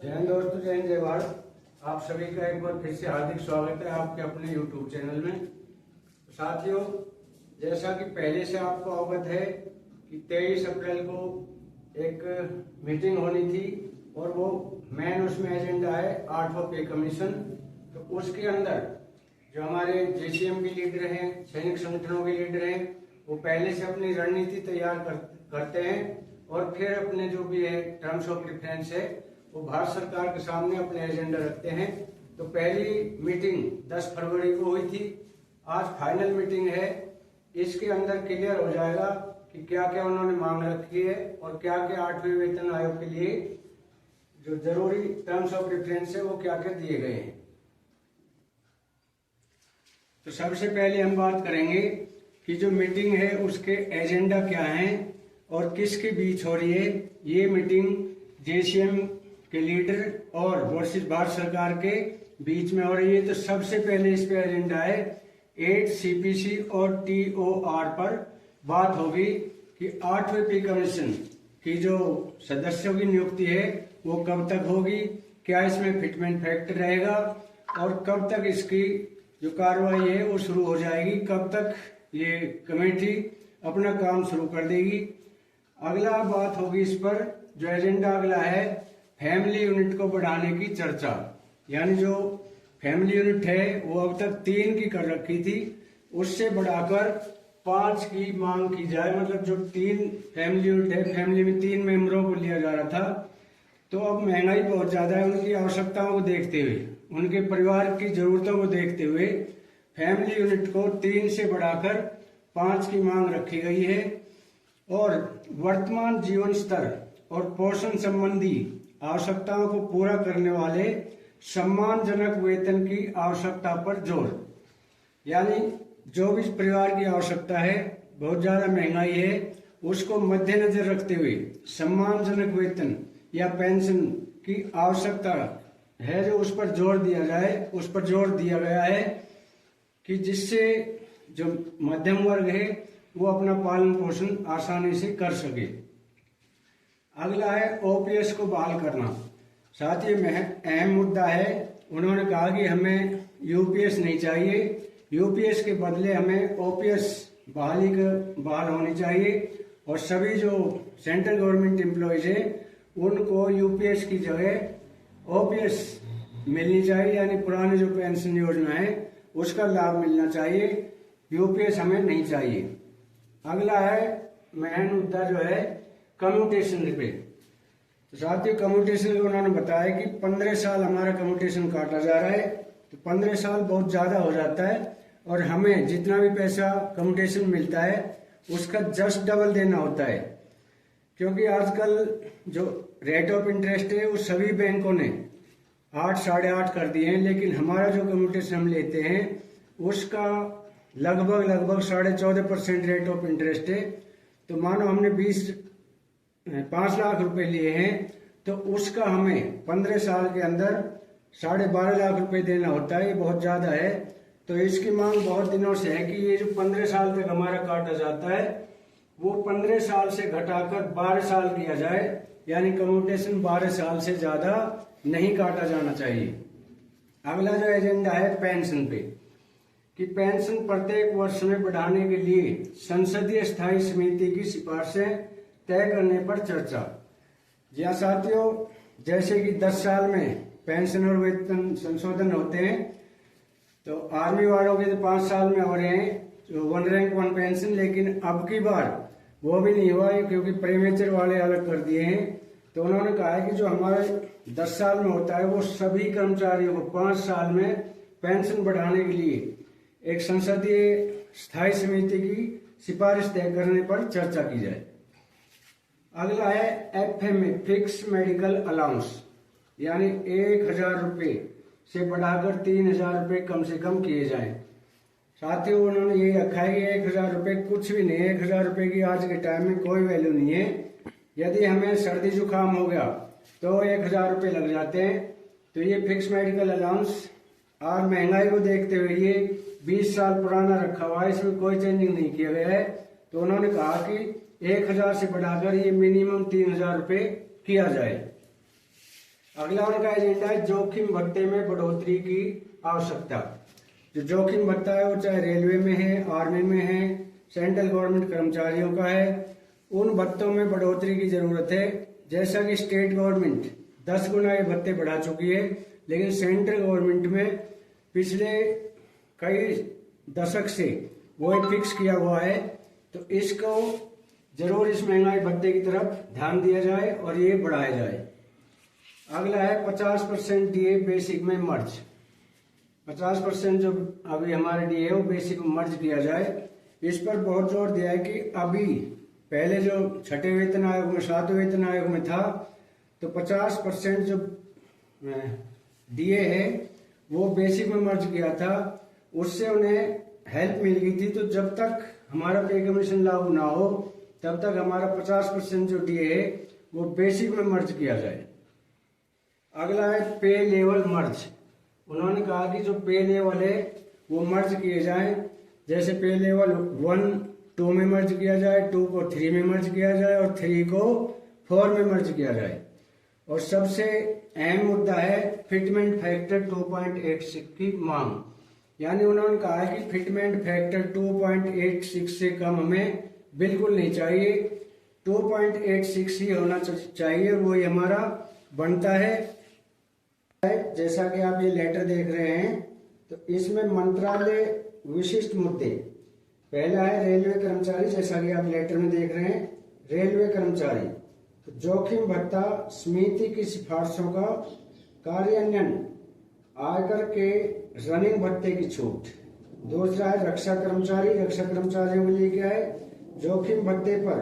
जय हिंद दोस्तों, जय हिंद, जय भारत। आप सभी का एक बार फिर से हार्दिक स्वागत है आपके अपने YouTube चैनल में। साथियों, जैसा कि पहले से आपको अवगत है कि 23 अप्रैल को एक मीटिंग होनी थी और वो मेन उसमें एजेंडा है 8वां पे कमीशन। तो उसके अंदर जो हमारे JCM के लीडर हैं, सैनिक संगठनों के लीडर हैं, वो पहले से अपनी रणनीति तैयार करते हैं और फिर अपने जो भी है टर्म्स ऑफ रेफरेंस है वो भारत सरकार के सामने अपने एजेंडा रखते हैं। तो पहली मीटिंग 10 फरवरी को हुई थी, आज फाइनल मीटिंग है। इसके अंदर क्लियर हो जाएगा कि क्या क्या उन्होंने मांग रखी है और क्या क्या 8वें वेतन आयोग के लिए जो जरूरी टर्म्स ऑफ रेफरेंस है वो क्या क्या दिए गए हैं। तो सबसे पहले हम बात करेंगे कि जो मीटिंग है उसके एजेंडा क्या हैं और किसके बीच हो रही है। ये मीटिंग JCM के लीडर और वर्सेस भारत सरकार के बीच में हो रही है। तो सबसे पहले इस पे एजेंडा है 8 CPC और TOR पर बात होगी कि 8वें पे कमीशन की जो सदस्यों की नियुक्ति है वो कब तक होगी, क्या इसमें फिटमेंट फैक्टर रहेगा और कब तक इसकी जो कार्रवाई है वो शुरू हो जाएगी, कब तक ये कमेटी अपना काम शुरू कर देगी। अगला बात होगी इस पर जो एजेंडा अगला है फैमिली यूनिट को बढ़ाने की चर्चा। यानी जो फैमिली यूनिट है वो अब तक 3 की कर रखी थी, उससे बढ़ाकर 5 की मांग की जाए। मतलब जो 3 फैमिली यूनिट है, फैमिली में 3 मेंबरों को लिया जा रहा था, तो अब महंगाई बहुत ज्यादा है, उनकी आवश्यकताओं को देखते हुए, उनके परिवार की जरूरतों को देखते हुए फैमिली यूनिट को 3 से बढ़ाकर 5 की मांग रखी गई है। और वर्तमान जीवन स्तर और पोषण संबंधी आवश्यकताओं को पूरा करने वाले सम्मानजनक वेतन की आवश्यकता पर जोर। यानी जो भी परिवार की आवश्यकता है, बहुत ज्यादा महंगाई है, उसको मद्देनजर रखते हुए सम्मानजनक वेतन या पेंशन की आवश्यकता है जो उस पर जोर दिया जाए। उस पर जोर दिया गया है कि जिससे जो मध्यम वर्ग है वो अपना पालन पोषण आसानी से कर सके। अगला है OPS को बहाल करना। साथ ही में अहम मुद्दा है, उन्होंने कहा कि हमें UPS नहीं चाहिए, UPS के बदले हमें OPS बहाल होनी चाहिए और सभी जो सेंट्रल गवर्नमेंट एम्प्लॉयज है उनको UPS की जगह OPS मिलनी चाहिए। यानी पुरानी जो पेंशन योजना है उसका लाभ मिलना चाहिए, UPS हमें नहीं चाहिए। अगला है मेन मुद्दा जो है कम्यूटेशन पे। तो साथियों, कम्यूटेशन को उन्होंने बताया कि 15 साल हमारा कम्यूटेशन काटा जा रहा है, तो 15 साल बहुत ज्यादा हो जाता है और हमें जितना भी पैसा कम्यूटेशन मिलता है उसका जस्ट डबल देना होता है। क्योंकि आजकल जो रेट ऑफ इंटरेस्ट है वो सभी बैंकों ने 8, 8.5 कर दिए हैं, लेकिन हमारा जो कम्यूटेशन हम लेते हैं उसका लगभग 14.5% रेट ऑफ इंटरेस्ट है। तो मानो हमने 5 लाख रुपए लिए हैं तो उसका हमें 15 साल के अंदर 12.5 लाख रुपए देना होता है। ये बहुत ज्यादा है। तो इसकी मांग बहुत दिनों से है कि ये जो 15 साल तक हमारा काटा जाता है वो 15 साल से घटाकर 12 साल किया जाए। यानी कम्यूटेशन 12 साल से ज्यादा नहीं काटा जाना चाहिए। अगला जो एजेंडा है पेंशन पे, कि पेंशन प्रत्येक वर्ष में बढ़ाने के लिए संसदीय स्थायी समिति की सिफारिशें तय करने पर चर्चा। जी हाँ साथियों, जैसे कि 10 साल में पेंशन और वेतन संशोधन होते हैं, तो आर्मी वालों के तो 5 साल में हो रहे हैं जो 1 रैंक 1 पेंशन, लेकिन अब की बार वो भी नहीं हुआ है क्योंकि प्रीमेचर वाले अलग कर दिए हैं। तो उन्होंने कहा है कि जो हमारे 10 साल में होता है वो सभी कर्मचारियों को 5 साल में पेंशन बढ़ाने के लिए एक संसदीय स्थायी समिति की सिफारिश तय करने पर चर्चा की जाए। अगला है FMA फिक्स मेडिकल अलाउंस, यानी 1000 रुपए से बढ़ाकर 3000 रुपए कम से कम किए जाएं। साथियों, उन्होंने ये रखा है कि 1000 रुपए कुछ भी नहीं है। 1000 रुपए की आज के टाइम में कोई वैल्यू नहीं है। यदि हमें सर्दी जुकाम हो गया तो 1000 रुपए लग जाते हैं। तो ये फिक्स मेडिकल अलाउंस आज महंगाई को देखते हुए ये 20 साल पुराना रखा हुआ है, इसमें कोई चेंजिंग नहीं किया गया है। तो उन्होंने कहा कि 1000 से बढ़ाकर ये मिनिमम 3000 रुपए किया जाए। अगला उनका एजेंडा है जोखिम भत्ते में बढ़ोतरी की आवश्यकता। जो जोखिम भत्ता है वो चाहे रेलवे में है, आर्मी में है, सेंट्रल गवर्नमेंट कर्मचारियों का है, उन भत्तों में बढ़ोतरी की जरूरत है। जैसा कि स्टेट गवर्नमेंट 10 गुना ये भत्ते बढ़ा चुकी है, लेकिन सेंट्रल गवर्नमेंट में पिछले कई दशक से वो फिक्स किया हुआ है। तो इसको जरूर इस महंगाई भत्ते की तरफ ध्यान दिया जाए और ये बढ़ाया जाए। अगला है 50% डीए बेसिक में मर्ज। 50% जो अभी हमारे डीए है वो बेसिक में मर्ज किया जाए। इस पर बहुत जोर दिया है कि अभी पहले जो छठे वेतन आयोग में, सातवें वेतन आयोग में था, तो 50% जो डीए है वो बेसिक में मर्ज किया था, उससे उन्हें हेल्प मिल गई थी। तो जब तक हमारा पे कमीशन लागू ना हो तब तक हमारा 50% जो डीए है वो बेसिक में मर्ज किया जाए। अगला है पे लेवल मर्ज। उन्होंने कहा कि जो पे लेवल है वो मर्ज किए जाएं। जैसे पे लेवल 1 2 में मर्ज किया जाए, 2 को 3 में मर्ज किया जाए और 3 को 4 में मर्ज किया जाए। और सबसे अहम मुद्दा है फिटमेंट फैक्टर 2.86 की मांग। यानी उन्होंने कहा है कि फिटमेंट फैक्टर 2.86 से कम हमें बिल्कुल नहीं चाहिए, 2.86 ही होना चाहिए, वही हमारा बनता है। जैसा कि आप ये लेटर देख रहे हैं, तो इसमें मंत्रालय विशिष्ट मुद्दे, पहला है रेलवे कर्मचारी, जैसा कि आप लेटर में देख रहे हैं, रेलवे कर्मचारी तो जोखिम भत्ता समिति की सिफारिशों का कार्यान्वयन, आयकर के रनिंग भत्ते की छूट। दूसरा है रक्षा कर्मचारी। रक्षा कर्मचारियों के लिए क्या है, जोखिम भत्ते पर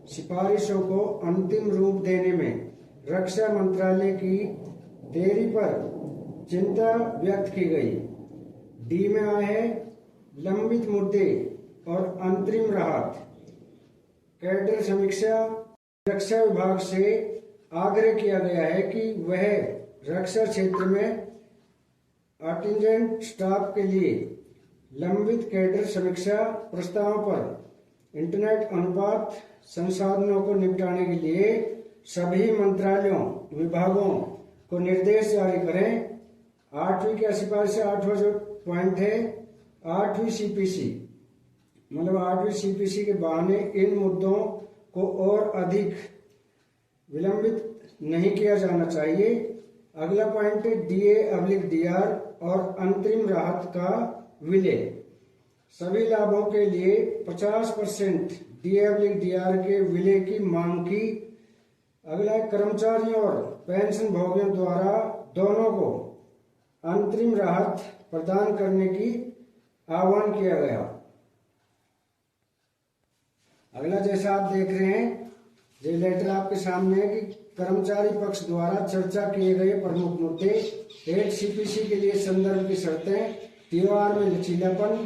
सिफारिशों को अंतिम रूप देने में रक्षा मंत्रालय की देरी पर चिंता व्यक्त की गई। डी में आए हैं लंबित मुद्दे और अंतरिम राहत। कैडर समीक्षा, रक्षा विभाग से आग्रह किया गया है कि वह रक्षा क्षेत्र में अटेंडेंट स्टाफ के लिए लंबित कैडर समीक्षा प्रस्तावों पर इंटरनेट अनुपात संसाधनों को निपटाने के लिए सभी मंत्रालयों विभागों को निर्देश जारी करें। 8वीं की सिफारिश से 8वां जो पॉइंट है 8वीं सीपीसी, मतलब 8वीं सीपीसी के बहाने इन मुद्दों को और अधिक विलंबित नहीं किया जाना चाहिए। अगला पॉइंट है डीए/डीआर और अंतरिम राहत का विलय। सभी लाभों के लिए 50% डीए/डीआर के विलय की मांग की। अगला है कर्मचारियों और पेंशन भोगियों द्वारा दोनों को अंतरिम राहत प्रदान करने की आह्वान किया गया। अगला जैसा आप देख रहे हैं, ये लेटर आपके सामने है कि कर्मचारी पक्ष द्वारा चर्चा किए गए प्रमुख मुद्दे। 8 सीपीसी के लिए संदर्भ की शर्तें, त्योहार में लचीलापन।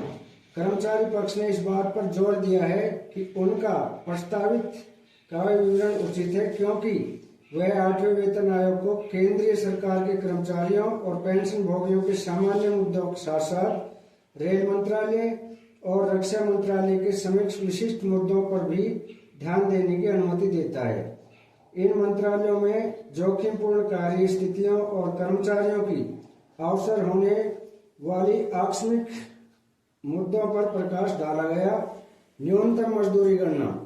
कर्मचारी पक्ष ने इस बात पर जोर दिया है कि उनका प्रस्तावित कार्य विवरण उचित है, क्योंकि वह 8वें वेतन आयोग को केंद्रीय सरकार के कर्मचारियों और पेंशन भोगियों के सामान्य मुद्दों के साथ साथ रेल मंत्रालय और रक्षा मंत्रालय के समक्ष विशिष्ट मुद्दों पर भी ध्यान देने की अनुमति देता है। इन मंत्रालयों में जोखिमपूर्ण कार्य स्थितियों और कर्मचारियों की अवसर होने वाली आकस्मिक मुद्दों पर प्रकाश डाला गया। न्यूनतम मजदूरी गणना,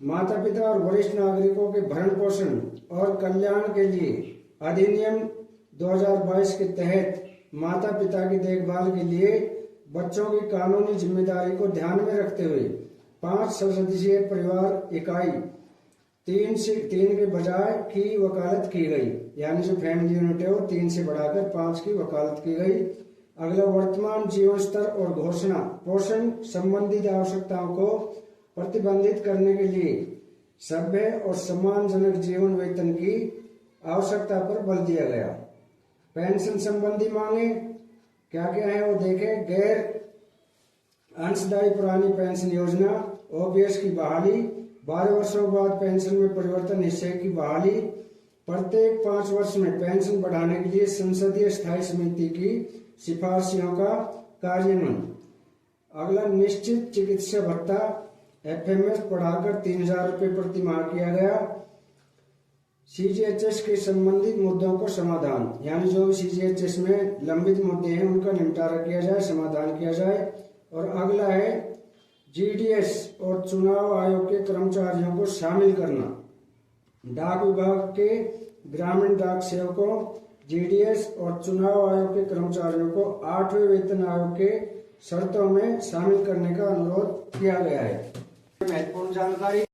माता पिता और वरिष्ठ नागरिकों के भरण पोषण और कल्याण के लिए अधिनियम 2022 के तहत माता पिता की देखभाल के लिए बच्चों की कानूनी जिम्मेदारी को ध्यान में रखते हुए 5 सदस्यीय परिवार इकाई 3 के बजाय की वकालत की गई। यानी जो फैमिली यूनिट है वो 3 से बढ़ाकर 5 की वकालत की गई। अगला वर्तमान जीवन स्तर और घोषणा, पोषण संबंधित आवश्यकताओं को प्रतिबंधित करने के लिए सभ्य और सम्मानजनक जीवन वेतन की आवश्यकता पर बल दिया गया। पेंशन संबंधी मांगे क्या क्या है वो देखें। गैर अंशदायी पुरानी पेंशन योजना ओपीएस की बहाली, 12 वर्षों बाद पेंशन में परिवर्तन हिस्से की बहाली, प्रत्येक 5 वर्ष में पेंशन बढ़ाने के लिए संसदीय स्थायी समिति की सिफारिशों का कार्यान्वयन। अगला निश्चित चिकित्सा भत्ता एफएमएस बढ़ाकर 3000 रुपये प्रति माह किया गया। सीजीएचएस के संबंधित मुद्दों को समाधान, यानी जो सीजीएचएस में लंबित मुद्दे हैं उनका निपटारा किया जाए, समाधान किया जाए। और अगला है जीडीएस और चुनाव आयोग के कर्मचारियों को शामिल करना। डाक विभाग के ग्रामीण डाक सेवकों, जीडीएस और चुनाव आयोग के कर्मचारियों को 8वें वेतन आयोग के शर्तों में शामिल करने का अनुरोध किया गया है। महत्वपूर्ण जानकारी।